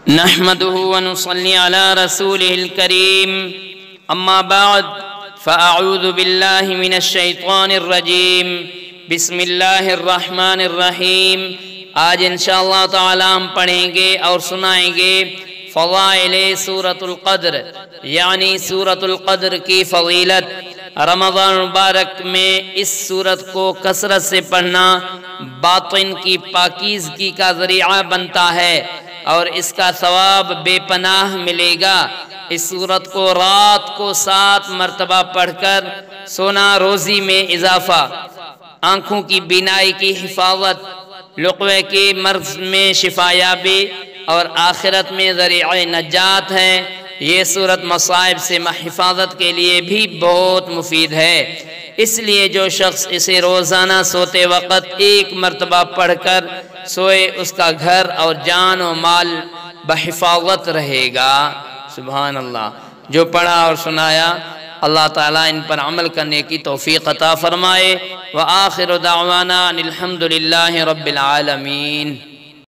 نحمده ونصلي على رسوله الكريم أما بعد فأعوذ بالله من الشيطان الرجيم بسم الله الرحمن الرحیم۔ آج انشاءاللہ تعالی ہم پڑھیں گے اور سنائیں گے فضائل سورۃ القدر، یعنی سورۃ القدر کی فضیلت۔ رمضان مبارک میں اس سورت کو کثرت سے پڑھنا باطن کی پاکیزگی کا ذریعہ بنتا ہے اور اس کا ثواب بے پناہ ملے گا۔ اس سورت کو رات کو 7 مرتبہ پڑھ کر سونا روزی میں اضافہ، آنکھوں کی بینائی کی حفاظت، لقوے کے مرض میں شفا یابی اور آخرت میں ذریعہ نجات ہے۔ یہ سورت مصائب سے حفاظت کے لیے بھی بہت مفید ہے، اس لیے جو شخص اسے روزانہ سوتے وقت 1 مرتبہ پڑھ کر سوئے اس کا گھر اور جان و مال بحفاظت رہے گا۔ سبحان اللہ۔ جو پڑھا اور سنایا اللہ تعالیٰ ان پر عمل کرنے کی توفیق عطا فرمائے۔ وآخر دعوانا الحمد للہ رب العالمین۔